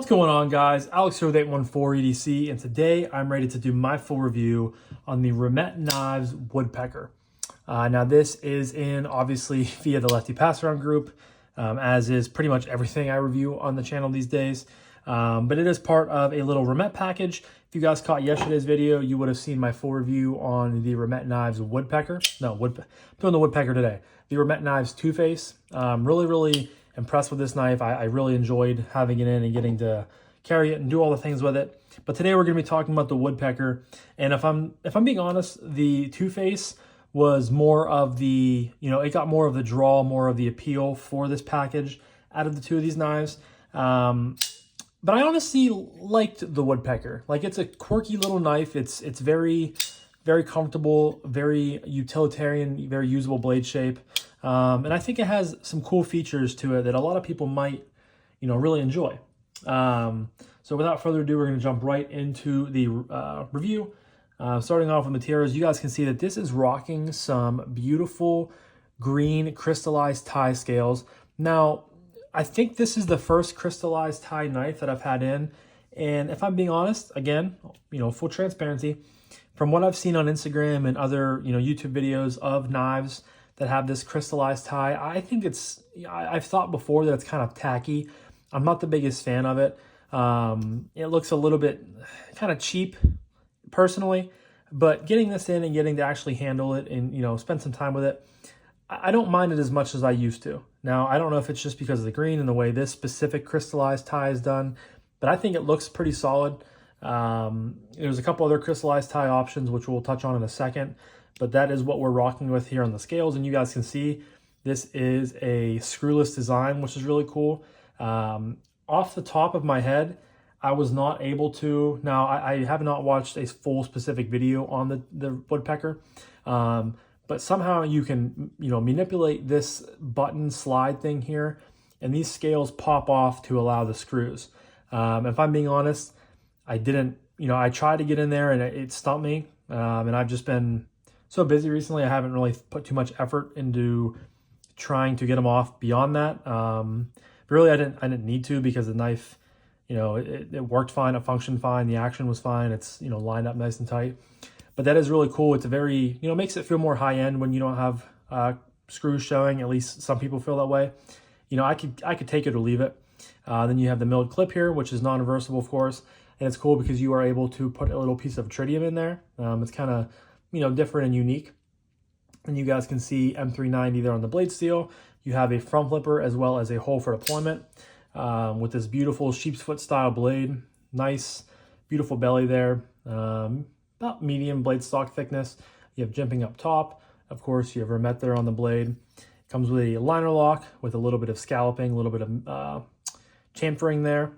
What's going on, guys? Alex here with 814 EDC, and today I'm ready to do my full review on the Remette Woodpecker. Now this is in, obviously, via the Lefty passaround group, as is pretty much everything I review on the channel these days. But it is part of a little Remette package. If you guys caught yesterday's video, you would have seen my full review on the Remette Woodpecker. I'm doing the Woodpecker today. The Remette Two-Face. Really impressed with this knife. I really enjoyed having it in and getting to carry it and do all the things with it. But today we're going to be talking about the Woodpecker. And if I'm being honest, the Two-Face was more of the, it got more of the draw, more of the appeal for this package out of the two of these knives. But I honestly liked the Woodpecker. Like, it's a quirky little knife. It's very comfortable, very utilitarian, very usable blade shape. And I think it has some cool features to it that a lot of people might, really enjoy. So without further ado, we're going to jump right into the review. Starting off with materials, you guys can see that this is rocking some beautiful green crystallized tie scales. Now, I think this is the first crystallized tie knife that I've had in. And if I'm being honest, again, full transparency, from what I've seen on Instagram and other, YouTube videos of knives that have this crystallized tie, I think I've thought before that it's kind of tacky. I'm not the biggest fan of it. It looks a little bit kind of cheap, personally, but getting this in and getting to actually handle it and, spend some time with it, I don't mind it as much as I used to. Now, I don't know if it's just because of the green and the way this specific crystallized tie is done, but I think it looks pretty solid. There's a couple other crystallized tie options, which we'll touch on in a second, but that is what we're rocking with here on the scales. And you guys can see this is a screwless design, which is really cool. Off the top of my head, I was not able to. Now, I have not watched a full specific video on the Woodpecker, but somehow you can, manipulate this button slide thing here, and these scales pop off to allow the screws. If I'm being honest, I didn't, I tried to get in there and it stumped me. And I've just been so busy recently, I haven't really put too much effort into trying to get them off beyond that. But really, I didn't need to, because the knife, it worked fine, it functioned fine, the action was fine, it's, lined up nice and tight. But that is really cool. It's a very, makes it feel more high-end when you don't have screws showing. At least some people feel that way. I could take it or leave it. Then you have the milled clip here, which is non-reversible, of course. And it's cool because you are able to put a little piece of tritium in there. It's kind of, different and unique. And you guys can see M390 there on the blade steel. You have a front flipper as well as a hole for deployment with this beautiful sheep's foot style blade. Nice, beautiful belly there. About medium blade stock thickness. You have jimping up top. Of course, you have Remette there on the blade. Comes with a liner lock with a little bit of scalloping, a little bit of chamfering there.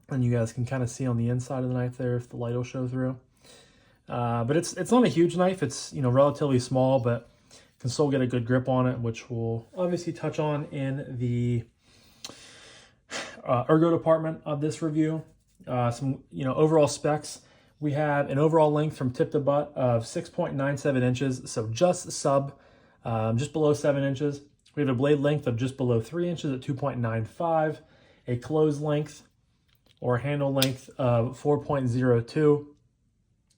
And you guys can kind of see on the inside of the knife there if the light will show through. But it's not a huge knife. It's, relatively small, but can still get a good grip on it, which we'll obviously touch on in the ergo department of this review. Some, overall specs. We have an overall length from tip to butt of 6.97 inches, so just below 7 inches. We have a blade length of just below 3 inches at 2.95, a closed length or handle length of 4.02.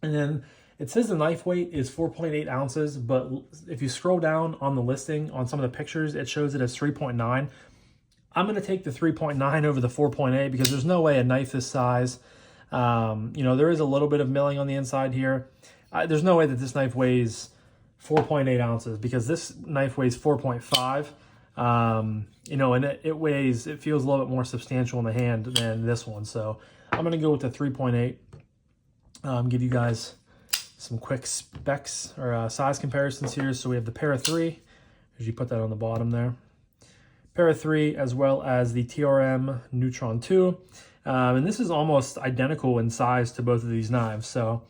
And then it says the knife weight is 4.8 ounces, but if you scroll down on the listing on some of the pictures, it shows it as 3.9. I'm going to take the 3.9 over the 4.8 because there's no way a knife this size, there is a little bit of milling on the inside here. There's no way that this knife weighs 4.8 ounces because this knife weighs 4.5. And it feels a little bit more substantial in the hand than this one. So I'm going to go with the 3.8. Give you guys some quick specs or size comparisons here. So we have the Para 3, as you put that on the bottom there. Para 3, as well as the TRM Neutron 2. And this is almost identical in size to both of these knives. So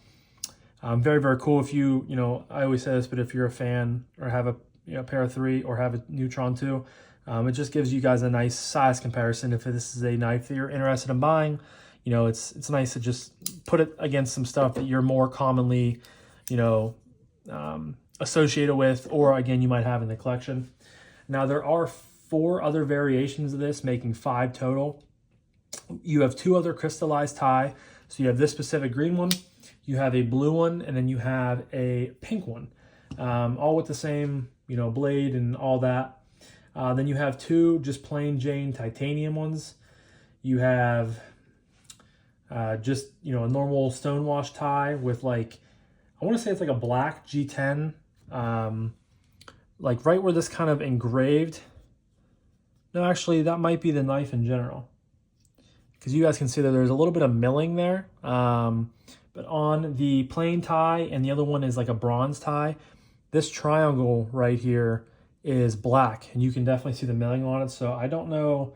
very cool. If you, I always say this, but if you're a fan or have a Para 3 or have a Neutron 2, it just gives you guys a nice size comparison. If this is a knife that you're interested in buying, it's nice to just put it against some stuff that you're more commonly, associated with, or again, you might have in the collection. Now, there are 4 other variations of this, making 5 total. You have two other crystallized tie. So you have this specific green one, you have a blue one, and then you have a pink one, all with the same, blade and all that. Then you have two just plain Jane titanium ones. You have just, a normal stonewash tie with like, I want to say it's like a black G10, like right where this kind of engraved. No, actually that might be the knife in general, because you guys can see that there's a little bit of milling there. But on the plain tie, and the other one is like a bronze tie, this triangle right here is black, and you can definitely see the milling on it. So I don't know,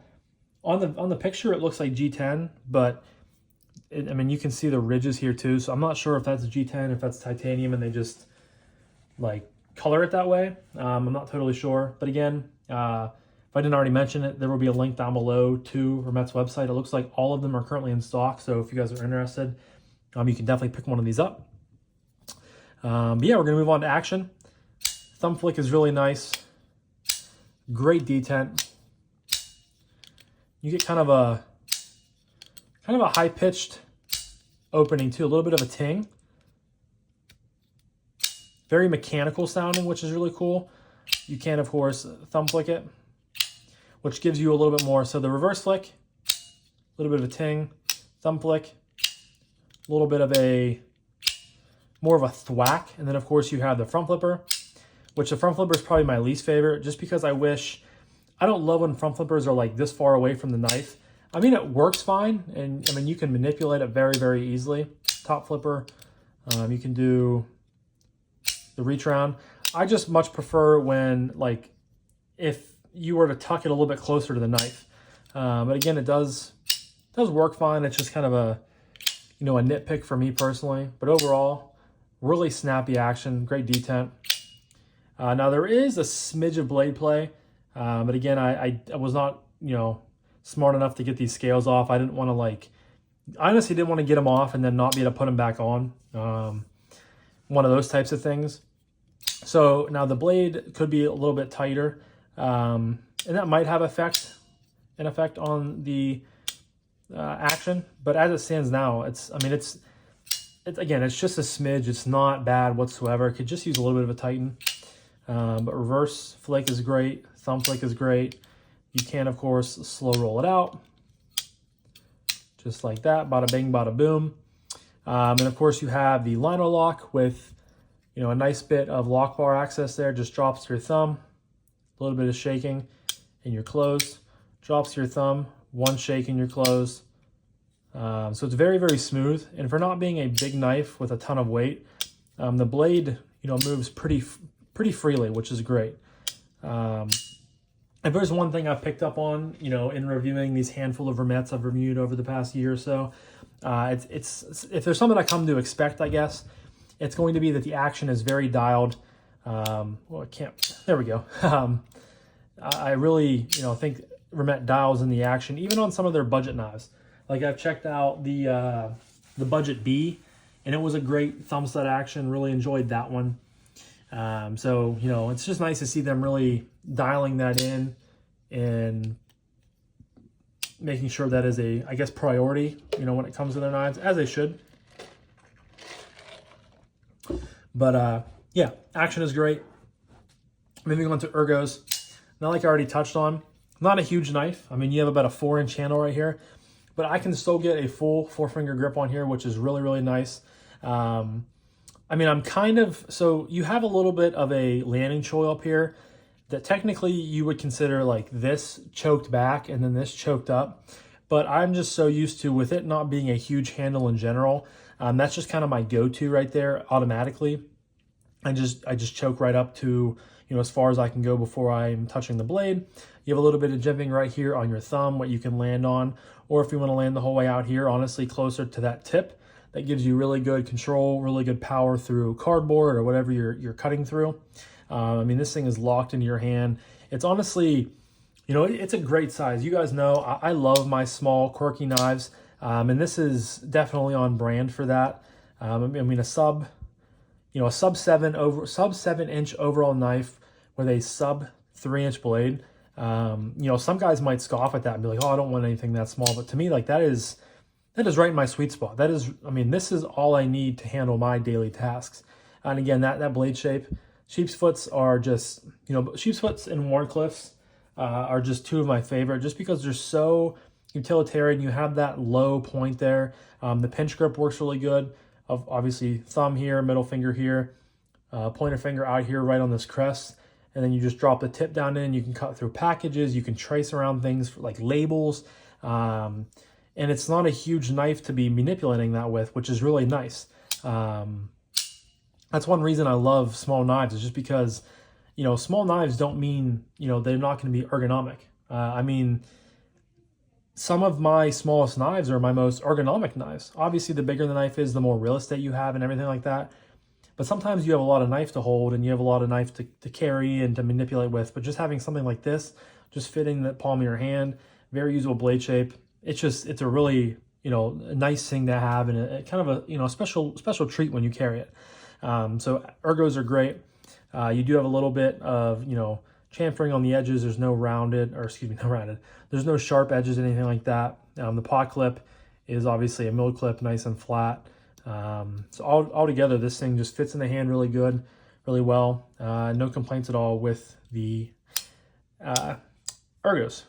on the picture it looks like G10, but you can see the ridges here too. So I'm not sure if that's G10, if that's titanium, and they just like color it that way. I'm not totally sure. But again, if I didn't already mention it, there will be a link down below to Remette's website. It looks like all of them are currently in stock. So if you guys are interested, you can definitely pick one of these up. But yeah, we're gonna move on to action. Thumb flick is really nice. Great detent. You get kind of a high-pitched opening too, a little bit of a ting. Very mechanical sounding, which is really cool. You can, of course, thumb flick it, which gives you a little bit more. So the reverse flick, a little bit of a ting, thumb flick, a little bit of more of a thwack, and then of course you have the front flipper, which the front flipper is probably my least favorite, just because I don't love when front flippers are like this far away from the knife. It works fine, and you can manipulate it very, very easily. Top flipper, you can do the reach around. I just much prefer when, like, if you were to tuck it a little bit closer to the knife. But again, it does work fine. It's just kind of a nitpick for me personally. But overall, really snappy action, great detent. Now there is a smidge of blade play, but again, I was not, smart enough to get these scales off. I honestly didn't want to get them off and then not be able to put them back on. One of those types of things. So now the blade could be a little bit tighter, and that might have an effect on the action. But as it stands now, it's again, it's just a smidge. It's not bad whatsoever. It could just use a little bit of a tighten. But reverse flick is great. Thumb flick is great. You can, of course, slow roll it out. Just like that. Bada bing, bada boom. And of course, you have the lino lock with, a nice bit of lock bar access there. Just drops to your thumb. A little bit of shaking and you're closed. Drops to your thumb. One shake and you're closed. So it's very, very smooth. And for not being a big knife with a ton of weight, the blade, moves pretty freely, which is great. If there's one thing I've picked up on, in reviewing these handful of Remettes I've reviewed over the past year or so, it's if there's something I come to expect, I guess, it's going to be that the action is very dialed. There we go. I really, think Remette dials in the action, even on some of their budget knives. Like I've checked out the Budget B, and it was a great thumb stud action. Really enjoyed that one. So, it's just nice to see them really dialing that in and making sure that is a priority, when it comes to their knives, as they should. But, yeah, action is great. Moving on to ergos. Now, like I already touched on, not a huge knife. You have about a 4-inch handle right here, but I can still get a full 4-finger grip on here, which is really, really nice. So you have a little bit of a landing choil up here that technically you would consider like this choked back and then this choked up. But I'm just so used to, with it not being a huge handle in general, that's just kind of my go-to right there automatically. I just choke right up to, as far as I can go before I'm touching the blade. You have a little bit of jimping right here on your thumb, what you can land on. Or if you want to land the whole way out here, honestly, closer to that tip, that gives you really good control, really good power through cardboard or whatever you're cutting through. This thing is locked into your hand. It's honestly, it's a great size. You guys know I love my small quirky knives, and this is definitely on brand for that. A sub 7-inch overall knife with a sub 3-inch blade. You know, some guys might scoff at that and be like, oh, I don't want anything that small. But to me, like that is right in my sweet spot. That is, I mean, this is all I need to handle my daily tasks. And again, that blade shape, sheep's foots are just, you know, sheep's foots and Warncliffs are just two of my favorite, just because they're so utilitarian. You have that low point there. The pinch grip works really good. Obviously, thumb here, middle finger here, pointer finger out here right on this crest. And then you just drop the tip down in. You can cut through packages. You can trace around things like labels. And it's not a huge knife to be manipulating that with, which is really nice. That's one reason I love small knives, is just because, you know, small knives don't mean, you know, they're not going to be ergonomic. I mean, some of my smallest knives are my most ergonomic knives. Obviously, the bigger the knife is, the more real estate you have and everything like that. But sometimes you have a lot of knife to hold and you have a lot of knife to carry and to manipulate with. But just having something like this, just fitting the palm of your hand, very usable blade shape. It's a really, you know, a nice thing to have, and a kind of a, you know, special treat when you carry it. So ergos are great. You do have a little bit of, you know, chamfering on the edges. There's no rounded, or excuse me, not rounded. There's no sharp edges, anything like that. The pot clip is obviously a milled clip, nice and flat. So all together, this thing just fits in the hand really good, really well. No complaints at all with the ergos.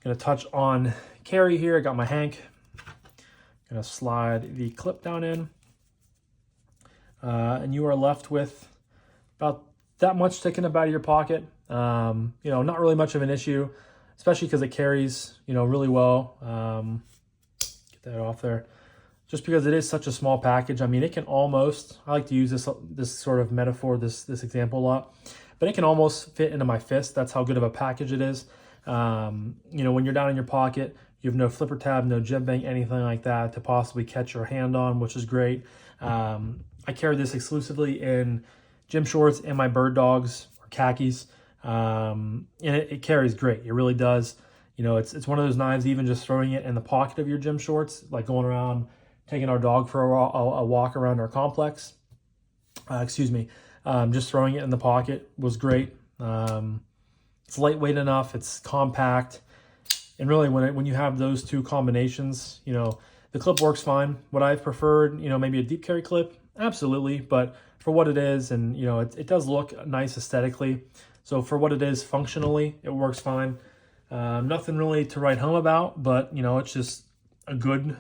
Gonna touch on carry here. I got my Hank. Gonna slide the clip down in. And you are left with about that much sticking up out of your pocket. You know, not really much of an issue, especially because it carries, you know, really well. Get that off there. Just because it is such a small package. I mean, it can almost, I like to use this sort of metaphor, this example a lot, but it can almost fit into my fist. That's how good of a package it is. You know, when you're down in your pocket, you have no flipper tab, no jimping, anything like that to possibly catch your hand on, which is great. I carry this exclusively in gym shorts and my bird dogs or khakis. And it carries great. It really does. You know, it's one of those knives, even just throwing it in the pocket of your gym shorts, like going around, taking our dog for a walk around our complex. Just throwing it in the pocket was great. It's lightweight enough. It's compact. And really, when you have those two combinations, you know, the clip works fine. Would I have preferred, you know, maybe a deep carry clip? Absolutely. But for what it is, and, you know, it does look nice aesthetically. So for what it is functionally, it works fine. Nothing really to write home about, but, you know, it's just a good,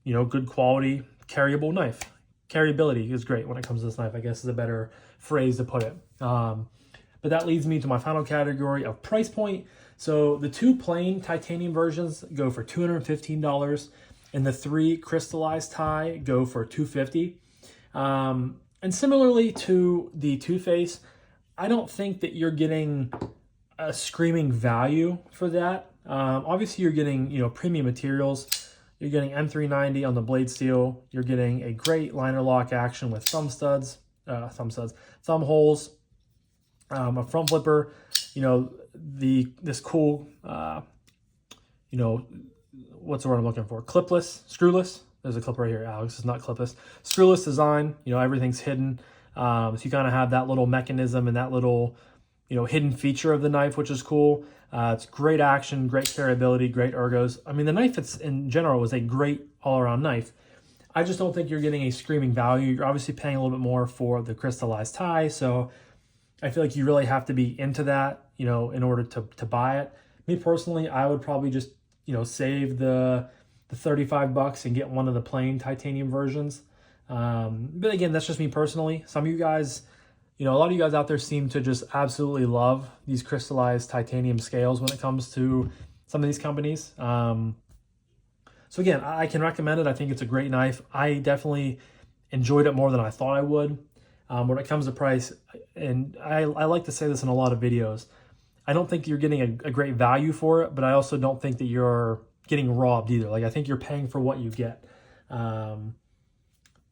you know, good quality carryable knife. Carryability is great when it comes to this knife, I guess is a better phrase to put it. But that leads me to my final category of price point. So the two plain titanium versions go for $215, and the 3 crystallized tie go for $250. And similarly to the Two Face, I don't think that you're getting a screaming value for that. Obviously, you're getting, you know, premium materials. You're getting M390 on the blade steel. You're getting a great liner lock action with thumb holes, a front flipper. You know, this cool, you know, what's the word I'm looking for? Clipless, screwless. There's a clip right here, Alex. It's not clipless. Screwless design. You know, everything's hidden. So you kind of have that little mechanism and that little, you know, hidden feature of the knife, which is cool. It's great action, great carryability, great ergos. I mean, the knife in general is a great all-around knife. I just don't think you're getting a screaming value. You're obviously paying a little bit more for the crystallized tie, so I feel like you really have to be into that, you know, in order to buy it. Me personally, I would probably just, you know, save the $35 and get one of the plain titanium versions. But again, that's just me personally. Some of you guys, you know, a lot of you guys out there seem to just absolutely love these crystallized titanium scales when it comes to some of these companies. So again, I can recommend it. I think it's a great knife. I definitely enjoyed it more than I thought I would. When it comes to price, and I like to say this in a lot of videos, I don't think you're getting a great value for it, but I also don't think that you're getting robbed either. Like, I think you're paying for what you get. But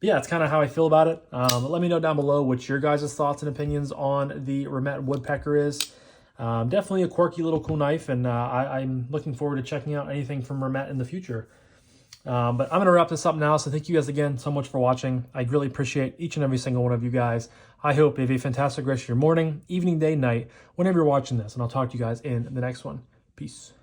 yeah, that's kind of how I feel about it. But let me know down below what your guys' thoughts and opinions on the Remette Woodpecker is. Definitely a quirky little cool knife, and I'm looking forward to checking out anything from Remette in the future. But I'm going to wrap this up now. So thank you guys again so much for watching. I really appreciate each and every single one of you guys. I hope you have a fantastic rest of your morning, evening, day, night, whenever you're watching this. And I'll talk to you guys in the next one. Peace.